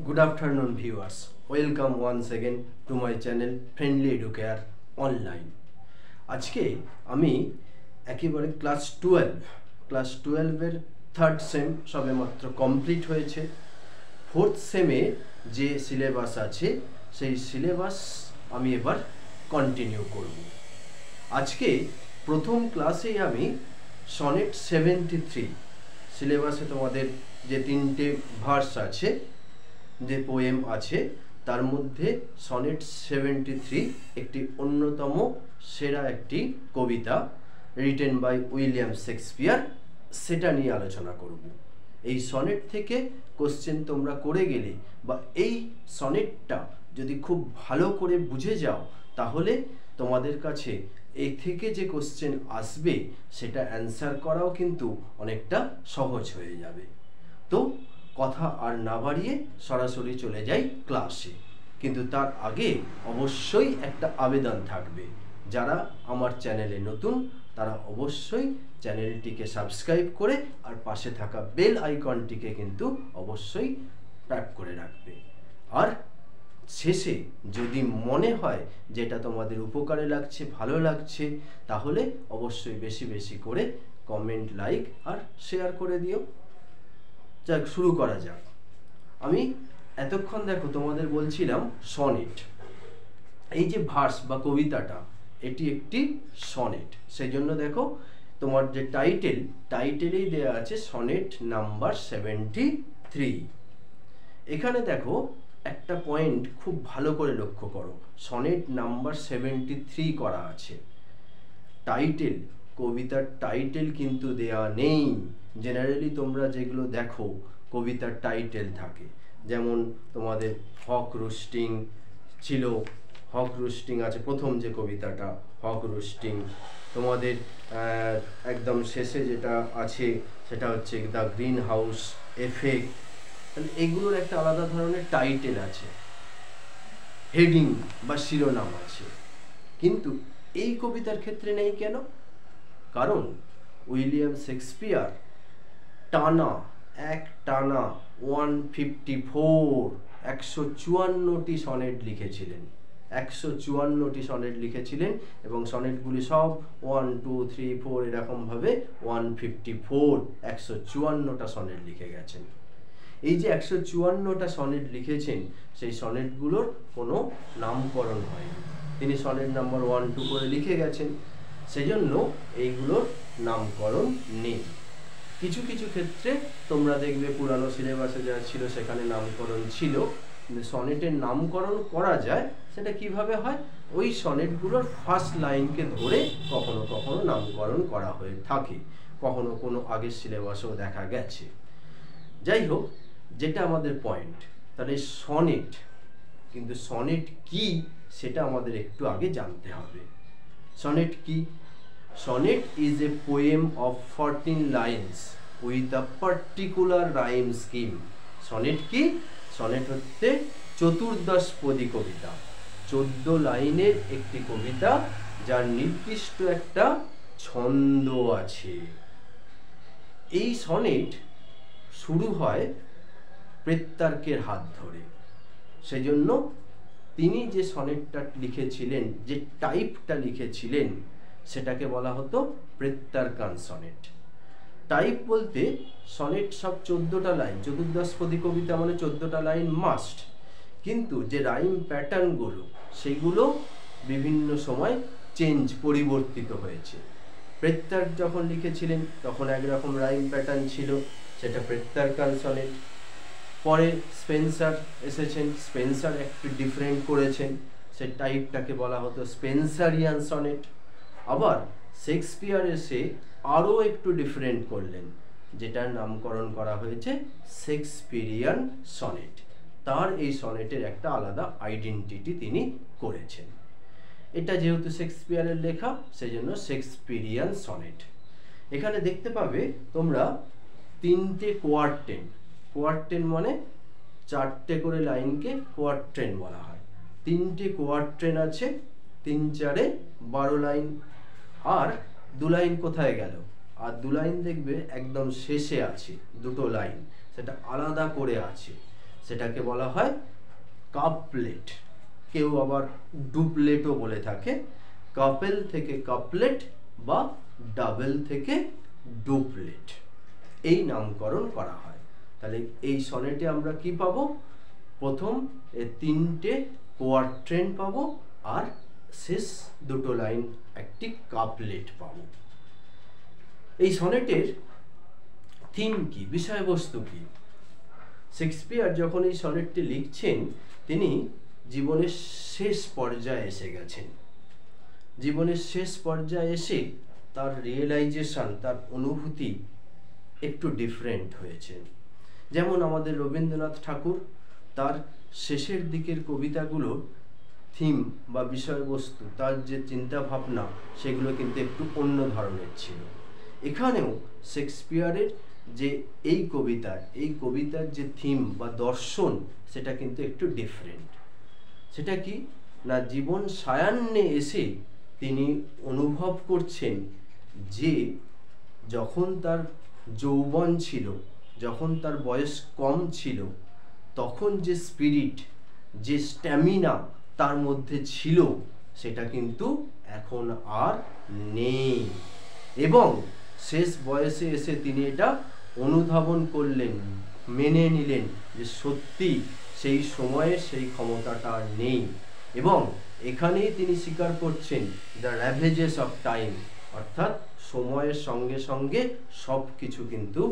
Good afternoon viewers, welcome once again to my channel Friendly Educare Online। আজকে আমি একেবারে class 12 এর third same সবে মাত্র কমপ্লিট হয়েছে। ফোর্থ সেমে যে সিলেবাস আছে সেই সিলেবাস আমি এবার কন্টিনিউ করব। আজকে প্রথম ক্লাসেই আমি সনেট 73 সিলেবাসে তোমাদের যে তিনটে ভার্স আছে, যে পোয়েম আছে, তার মধ্যে সনেট 73 একটি অন্যতম সেরা একটি কবিতা রিটেন বাই উইলিয়াম শেক্সপিয়ার, সেটা নিয়ে আলোচনা করব। এই সনেট থেকে কোশ্চেন তোমরা করে গেলে বা এই সনেটটা যদি খুব ভালো করে বুঝে যাও তাহলে তোমাদের কাছে এই থেকে যে কোশ্চেন আসবে সেটা অ্যান্সার করাও কিন্তু অনেকটা সহজ হয়ে যাবে। তো কথা আর না বাড়িয়ে সরাসরি চলে যাই ক্লাসে। কিন্তু তার আগে অবশ্যই একটা আবেদন থাকবে, যারা আমার চ্যানেলে নতুন তারা অবশ্যই চ্যানেলটিকে সাবস্ক্রাইব করে আর পাশে থাকা বেল আইকনটিকে কিন্তু অবশ্যই ট্যাপ করে রাখবে। আর শেষে যদি মনে হয় যেটা তোমাদের উপকারে লাগছে, ভালো লাগছে, তাহলে অবশ্যই বেশি বেশি করে কমেন্ট, লাইক আর শেয়ার করে দিও। যাক, শুরু করা যাক। আমি এতক্ষণ দেখো তোমাদের বলছিলাম সনেট, এই যে ভার্স বা কবিতাটা, এটি একটি সনেট। সেই জন্য দেখো তোমার যে টাইটেলেই দেয়া আছে সনেট নাম্বার 73। এখানে দেখো একটা পয়েন্ট খুব ভালো করে লক্ষ্য করো, সনেট নাম্বার 73 করা আছে। টাইটেল, কবিতার টাইটেল কিন্তু দেয়া নেই। জেনারেলি তোমরা যেগুলো দেখো কবিতার টাইটেল থাকে, যেমন তোমাদের হক রোস্টিং ছিল, হক রোস্টিং আছে প্রথম যে কবিতাটা, হক রোস্টিং। তোমাদের একদম শেষে যেটা আছে সেটা হচ্ছে দ্য গ্রিন হাউস এফেক্ট। তাহলে এগুলোর একটা আলাদা ধরনের টাইটেল আছে, হেডিং বা শিরোনাম আছে। কিন্তু এই কবিতার ক্ষেত্রে নেই কেন? কারণ উইলিয়াম শেক্সপিয়ার টানা 154টি সনেট লিখেছিলেন। 154টি সনেট লিখেছিলেন এবং সনেটগুলি সব 1, 2, 3, 4 এরকমভাবে 154টা সনেট লিখে গেছেন। এই যে 154টা সনেট লিখেছেন, সেই সনেটগুলোর কোনো নামকরণ হয়নি। তিনি সনেট নাম্বার 1, 2 করে লিখে গেছেন, সেই জন্য এইগুলোর নামকরণ নেই। কিছু কিছু ক্ষেত্রে তোমরা দেখবে পুরানো সিলেবাসে যা ছিল সেখানে নামকরণ ছিল। সনেটের নামকরণ করা যায়, সেটা কিভাবে হয়? ওই সনেটগুলোর ফার্স্ট লাইনকে ধরে কখনো কখনো নামকরণ করা হয়ে থাকে, কখনো কোনো আগের সিলেবাসেও দেখা গেছে। যাই হোক, যেটা আমাদের পয়েন্ট, তাহলে সনেট, কিন্তু সনেট কি সেটা আমাদের একটু আগে জানতে হবে। সনেট কি? Sonnet is a poem of 14 lines with a particular rhyme scheme. Sonnet কি? সনেট হচ্ছে চতুর্দশপদী কবিতা, 14 লাইনের একটি কবিতা যার নির্দিষ্ট একটা ছন্দ আছে। এই সনেট শুরু হয় প্রেত্তার্কের হাত ধরে। সেই জন্য তিনি যে সনেটটা লিখেছিলেন, যে টাইপটা লিখেছিলেন, সেটাকে বলা হতো প্রেত্তার্কান সনেট। টাইপ বলতে সনেট সব 14টা লাইন, চতুর্দশপদী কবিতা মানে 14টা লাইন মাস্ট, কিন্তু যে রাইম প্যাটার্নগুলো সেইগুলো বিভিন্ন সময় পরিবর্তিত হয়েছে। প্রেত্তার্ক যখন লিখেছিলেন তখন একরকম রাইম প্যাটার্ন ছিল, সেটা প্রেত্তার্কান সনেট। পরে স্পেন্সার এসেছেন, স্পেন্সার একটু ডিফারেন্ট করেছেন, সে টাইপটাকে বলা হতো স্পেন্সারিয়ান সনেট। আবার শেক্সপিয়ার এসে আরও একটু ডিফারেন্ট করলেন, যেটার নামকরণ করা হয়েছে শেক্সপিয়ারিয়ান সনেট। তার এই সনেটের একটা আলাদা আইডেন্টিটি তিনি করেছেন। এটা যেহেতু শেক্সপিয়ারের লেখা, সেই জন্য শেক্সপিয়ারিয়ান সনেট। এখানে দেখতে পাবে তোমরা 3টে কোয়ার্টেন। কোয়ার্টেন মানে 4টে করে লাইনকে কোয়ার্টেন বলা হয়। 3টে কোয়ার্টেন আছে, 3 4 12 লাইন। আর 2 লাইন কোথায় গেল? আর 2 লাইন দেখবে একদম শেষে আছে, 2টো লাইন, সেটা আলাদা করে আছে। সেটাকে বলা হয় কাপলেট, কেউ আবার ডুপলেটও বলে থাকে। কাপেল থেকে কাপলেট বা ডাবল থেকে ডুপলেট এই নামকরণ করা হয়। তাহলে এই সনেটে আমরা কি পাবো? প্রথম 3টে কোয়াট্রেন্ট পাবো আর শেষ 2টো লাইন একটি কাপলেট পাবো। এই সনেটের থিম কি, বিষয়বস্তু কি? শেক্সপিয়ার যখন এই সনেটটি লিখছেন তিনি জীবনের শেষ পর্যায়ে এসে গেছেন। জীবনের শেষ পর্যায়ে এসে তার রিয়েলাইজেশন, তার অনুভূতি একটু ডিফারেন্ট হয়েছে। যেমন আমাদের রবীন্দ্রনাথ ঠাকুর তার শেষের দিকের কবিতাগুলো থিম বা বিষয়বস্তু, তার যে চিন্তা ভাবনা, সেগুলো কিন্তু একটু অন্য ধরনের ছিল। এখানেও শেক্সপিয়ারের যে এই কবিতার যে থিম বা দর্শন, সেটা কিন্তু একটু ডিফারেন্ট। সেটা কি না, জীবন সায়ান্নে এসে তিনি অনুভব করছেন যে যখন তার যৌবন ছিল, যখন তার বয়স কম ছিল, তখন যে স্পিরিট, যে স্ট্যামিনা তার মধ্যে ছিল, সেটা কিন্তু এখন আর নেই। এবং শেষ বয়সে এসে তিনি এটা অনুধাবন করলেন, মেনে নিলেন যে সত্যি সেই সময়ে সেই ক্ষমতাটা আর নেই। এবং এখানেই তিনি স্বীকার করছেন দ্য র্যাভেজেস অফ টাইম, অর্থাৎ সময়ের সঙ্গে সঙ্গে সব কিছু কিন্তু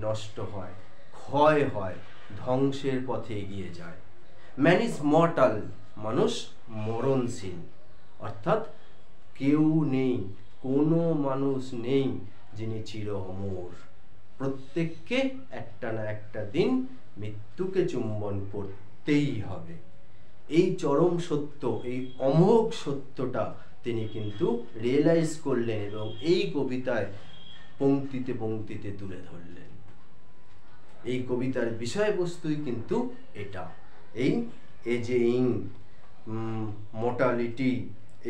নষ্ট হয়, ক্ষয় হয়, ধ্বংসের পথে এগিয়ে যায়। ম্যান ইজ মর্টাল, মানুষ মরণশীল, অর্থাৎ কেউ নেই, কোনো মানুষ নেই যিনি চির অমর। প্রত্যেককে একটা না একটা দিন মৃত্যুকে চুম্বন করতেই হবে। এই চরম সত্য, এই অমোঘ সত্যটা তিনি কিন্তু রিয়েলাইজ করলেন এবং এই কবিতায় পংক্তিতে পংক্তিতে তুলে ধরলেন। এই কবিতার বিষয়বস্তুই কিন্তু এটা, এই এজেইং, মর্টালিটি,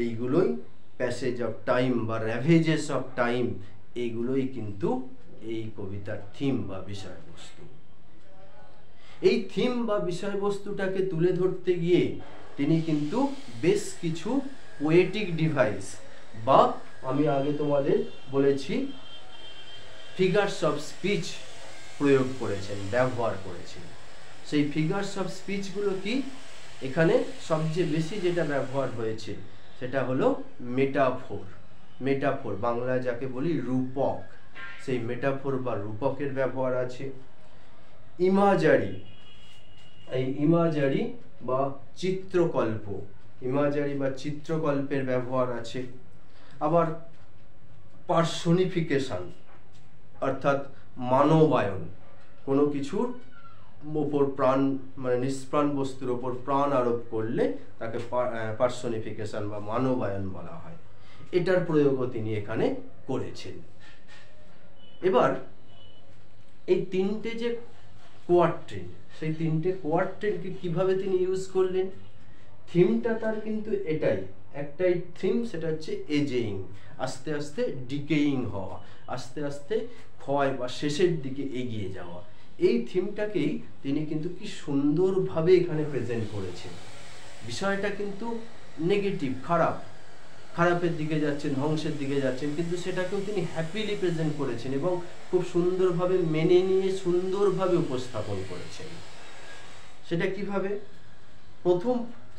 এইগুলোই প্যাসেজ অফ টাইম বা র্যাভেজেস অফ টাইম, এইগুলোই কিন্তু এই কবিতার থিম বা বিষয়বস্তু। এই থিম বা বিষয়বস্তুটাকে তুলে ধরতে গিয়ে তিনি কিন্তু বেশ কিছু পোয়েটিক ডিভাইস বা আমি আগে তোমাদের বলেছি ফিগার্স অফ স্পিচ প্রয়োগ করেছেন, ব্যবহার করেছেন। সেই ফিগার্স অফ স্পিচগুলো কি? এখানে সবচেয়ে বেশি যেটা ব্যবহার হয়েছে সেটা হলো মেটাফোর। মেটাফোর বাংলায় যাকে বলি রূপক, সেই মেটাফোর বা রূপকের ব্যবহার আছে। ইমাজারি, এই ইমাজারি বা চিত্রকল্প, ইমাজারি বা চিত্রকল্পের ব্যবহার আছে। আবার পার্সোনিফিকেশন, অর্থাৎ মানবায়ন, কোনো কিছুর ওপর প্রাণ, মানে নিষ্প্রাণ বস্তুর ওপর প্রাণ আরোপ করলে তাকে পার্সোনিফিকেশন বা মানবায়ন বলা হয়। এটার প্রয়োগও তিনি এখানে করেছেন। এবার এই 3টে যে কোয়াট্রেন্ট, সেই 3টে কোয়াট্রেন্টকে কিভাবে তিনি ইউজ করলেন? থিমটা তার কিন্তু এটাই, একটাই থিম, সেটা হচ্ছে এজেইং, আস্তে আস্তে ডিকেইং হওয়া, আস্তে আস্তে ক্ষয় বা শেষের দিকে এগিয়ে যাওয়া। এই থিমটাকেই তিনি কিন্তু কি সুন্দরভাবে এখানে প্রেজেন্ট করেছেন। বিষয়টা কিন্তু নেগেটিভ, খারাপের দিকে যাচ্ছেন, ধ্বংসের দিকে যাচ্ছেন, কিন্তু সেটাকেও তিনি হ্যাপিলি প্রেজেন্ট করেছেন এবং খুব সুন্দরভাবে মেনে নিয়ে সুন্দরভাবে উপস্থাপন করেছেন। সেটা কিভাবে? প্রথম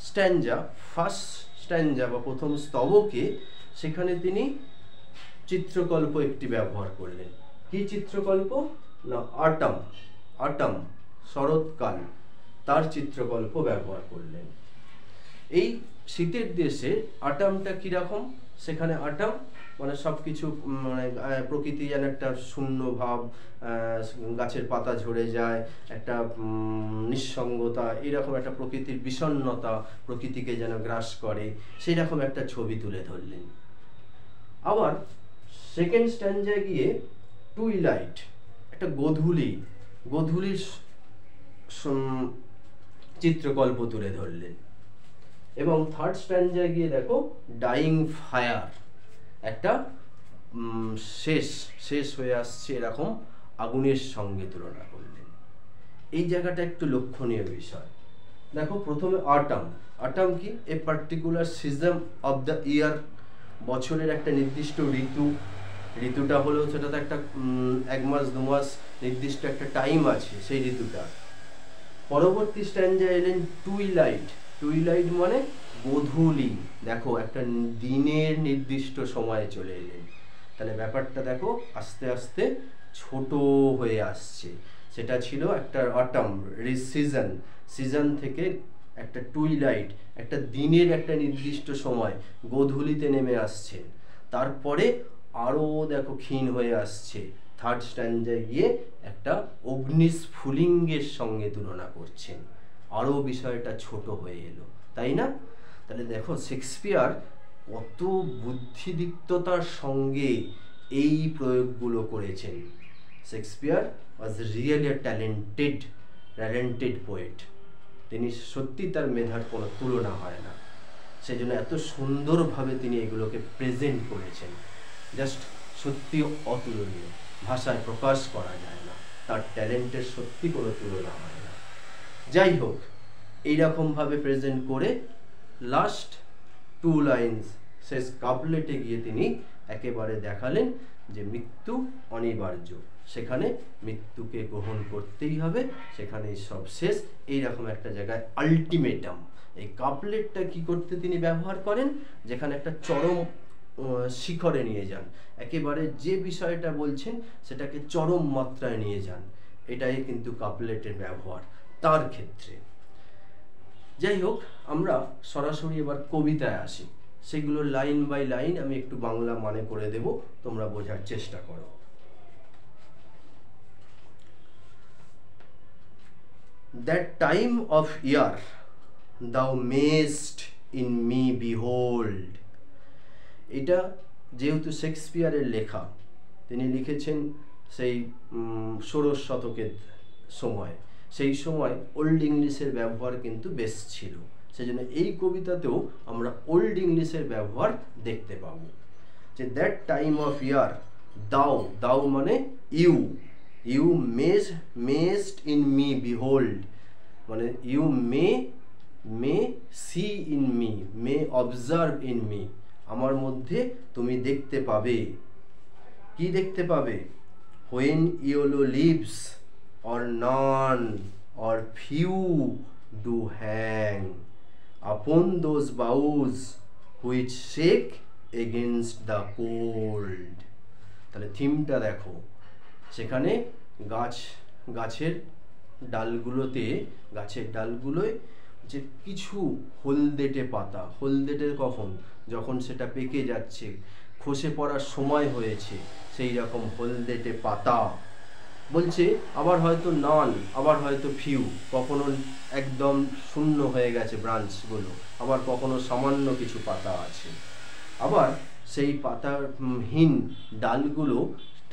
স্ট্যাঞ্জা, ফার্স্ট স্ট্যাঞ্জা বা প্রথম স্তবকে সেখানে তিনি চিত্রকল্প একটি ব্যবহার করলেন। কি চিত্রকল্প? না অটম, শরৎকাল, তার চিত্রকল্প ব্যবহার করলেন। এই শীতের দেশে অটমটা কিরকম? সেখানে অটম মানে সবকিছু, মানে প্রকৃতি যেন একটা শূন্য ভাব, গাছের পাতা ঝরে যায়, একটা নিঃসঙ্গতা, এরকম একটা প্রকৃতির বিষণ্ণতা প্রকৃতিকে যেন গ্রাস করে, সেই রকম একটা ছবি তুলে ধরলেন। আবার সেকেন্ড স্ট্যাঞ্জায় গিয়ে টুইলাইট, একটা গোধূলির চিত্রকল্প তুলে ধরলেন। এবং থার্ড স্ট্যাঞ্জায় গিয়ে দেখো ডাইং ফায়ার, একটা শেষ হয়ে আসছে এরকম আগুনের সঙ্গে তুলনা করলেন। এই জায়গাটা একটু লক্ষণীয় বিষয়। দেখো প্রথমে অটাম। অটাম কি? A particular season of the year, বছরের একটা নির্দিষ্ট ঋতু। ঋতুটা হলেও সেটাতে একটা 1 মাস 2 মাস নির্দিষ্ট একটা টাইম আছে সেই ঋতুটা। পরবর্তী স্ট্যান্ডা এলেন টুইলাইট। টুইলাইট মানে গোধূলি। দেখো একটা দিনের নির্দিষ্ট সময়ে চলে এলেন। তাহলে ব্যাপারটা দেখো আস্তে আস্তে ছোট হয়ে আসছে। সেটা ছিল একটা অটাম সিজন, সিজন থেকে একটা টুইলাইট, একটা দিনের একটা নির্দিষ্ট সময় গোধূলিতে নেমে আসছে। তারপরে আরও দেখো ক্ষীণ হয়ে আসছে। থার্ড স্ট্যান্ডায় গিয়ে একটা অগ্নিস্ফুলিঙ্গের সঙ্গে তুলনা করছেন, আরও বিষয়টা ছোট হয়ে এলো, তাই না? তাহলে দেখো শেক্সপিয়ার কত বুদ্ধিদীপ্ততার সঙ্গে এই প্রয়োগগুলো করেছেন। Shakespeare was really a talented poet. তিনি সত্যি, তার মেধার কোনো তুলনা হয় না। সেই জন্য এত সুন্দরভাবে তিনি এগুলোকে প্রেজেন্ট করেছেন, জাস্ট সত্যি অতুলনীয়, ভাষায় প্রকাশ করা যায় না। তার ট্যালেন্টের সত্যি কোনো তুলনা হয় না। যাই হোক, এইরকমভাবে প্রেজেন্ট করে লাস্ট 2 লাইন্স শেষ কাপলেটে গিয়ে তিনি একেবারে দেখালেন যে মৃত্যু অনিবার্য, সেখানে মৃত্যুকে গ্রহণ করতেই হবে, সেখানেই সব শেষ। এইরকম একটা জায়গায় আলটিমেটাম, এই কাপলেটটা কি করতে তিনি ব্যবহার করেন? যেখানে একটা চরম শিখরে নিয়ে যান, একেবারে যে বিষয়টা বলছেন সেটাকে চরম মাত্রায় নিয়ে যান, এটাই কিন্তু কাপলেটের ব্যবহার তার ক্ষেত্রে। যাই হোক, আমরা সরাসরি এবার কবিতায় আসি। সেগুলো লাইন বাই লাইন আমি একটু বাংলা মানে করে দেব, তোমরা বোঝার চেষ্টা করো। That time of year thou mayest in me behold. এটা যেহেতু শেক্সপিয়ারের লেখা, তিনি লিখেছেন সেই 16 শতকের সময়, সেই সময় ওল্ড ইংলিশের ব্যবহার কিন্তু বেশ ছিল। সেজন্য এই কবিতাতেও আমরা ওল্ড ইংলিশের ব্যবহার দেখতে পাবো। যে that time of year, thou মানে you mayest in me behold, মানে you may see in me, may observe in me, আমার মধ্যে তুমি দেখতে পাবে। কি দেখতে পাবে? when yellow leaves or none or few do hang upon those boughs which shake against the cold. তাহলে থিমটা দেখো, সেখানে গাছের ডালগুলোয় যে কিছু হলদেটে পাতা, হলদেটে কখন? যখন সেটা পেকে যাচ্ছে, খসে পড়ার সময় হয়েছে, সেই রকম হলদেটে পাতা বলছে। আবার হয়তো নন, আবার হয়তো ফিউ, কখনো একদম শূন্য হয়ে গেছে ব্রাঞ্চগুলো, আবার কখনো সামান্য কিছু পাতা আছে। আবার সেই পাতাহীন ডালগুলো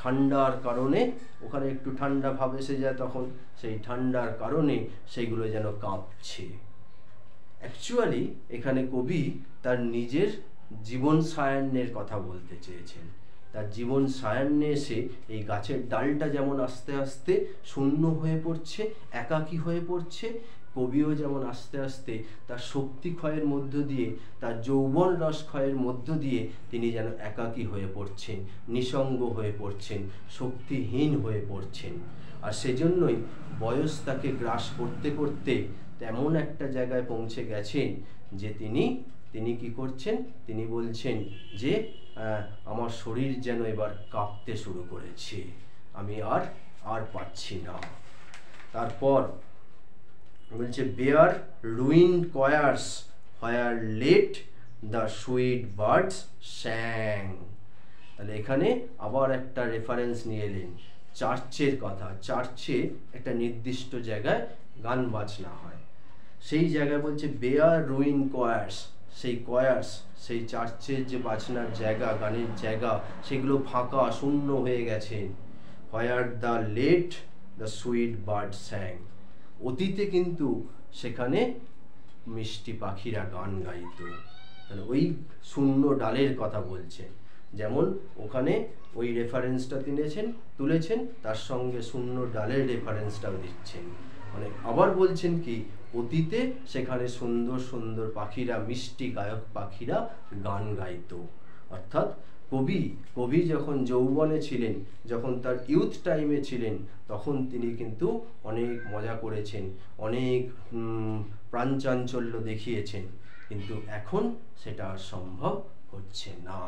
ঠান্ডার কারণে, ওখানে একটু ঠান্ডা ভাব এসে যায়, তখন সেই ঠান্ডার কারণে সেইগুলো যেন কাঁপছে। অ্যাকচুয়ালি এখানে কবি তার নিজের জীবন সায়ান্নের কথা বলতে চেয়েছেন। তার জীবন সায়ান্নে এসে এই গাছের ডালটা যেমন আস্তে আস্তে শূন্য হয়ে পড়ছে, একাকী হয়ে পড়ছে, কবিও যেমন আস্তে আস্তে তার শক্তি ক্ষয়ের মধ্য দিয়ে, তার যৌবন রস ক্ষয়ের মধ্য দিয়ে তিনি যেন একাকী হয়ে পড়ছেন, নিঃসঙ্গ হয়ে পড়ছেন, শক্তিহীন হয়ে পড়ছেন। আর সেজন্যই বয়স তাকে গ্রাস করতে করতে তেমন একটা জায়গায় পৌঁছে গেছেন যে তিনি কি করছেন? তিনি বলছেন যে আমার শরীর যেন এবার কাঁপতে শুরু করেছে, আমি আর পাচ্ছি না। তারপর বলছে bare ruined choirs where late the sweet birds sang. তাহলে এখানে আবার একটা রেফারেন্স নিয়ে এলেন চার্চের কথা। চার্চে একটা নির্দিষ্ট জায়গায় গান বাজনা হয়, সেই জায়গায় বলছে বেয়ার রুইন কয়ার্স, সেই চার্চের যে বাজনার জায়গা, গানের জায়গা, সেগুলো ফাঁকা শূন্য হয়ে গেছে। Where the late the sweet bird স্যাং, অতীতে কিন্তু সেখানে মিষ্টি পাখিরা গান গাইত। তাহলে ওই শূন্য ডালের কথা বলছে, যেমন ওখানে ওই রেফারেন্সটা তুলেছেন, তার সঙ্গে শূন্য ডালের রেফারেন্সটাও দিচ্ছেন। মানে আবার বলছেন কি, অতীতে সেখানে সুন্দর সুন্দর পাখিরা, মিষ্টি গায়ক পাখিরা গান গাইতো। অর্থাৎ কবি যখন যৌবনে ছিলেন, যখন তার ইউথ টাইমে ছিলেন, তখন তিনি কিন্তু অনেক মজা করেছেন, অনেক প্রাণচাঞ্চল্য দেখিয়েছেন, কিন্তু এখন সেটা সম্ভব হচ্ছে না।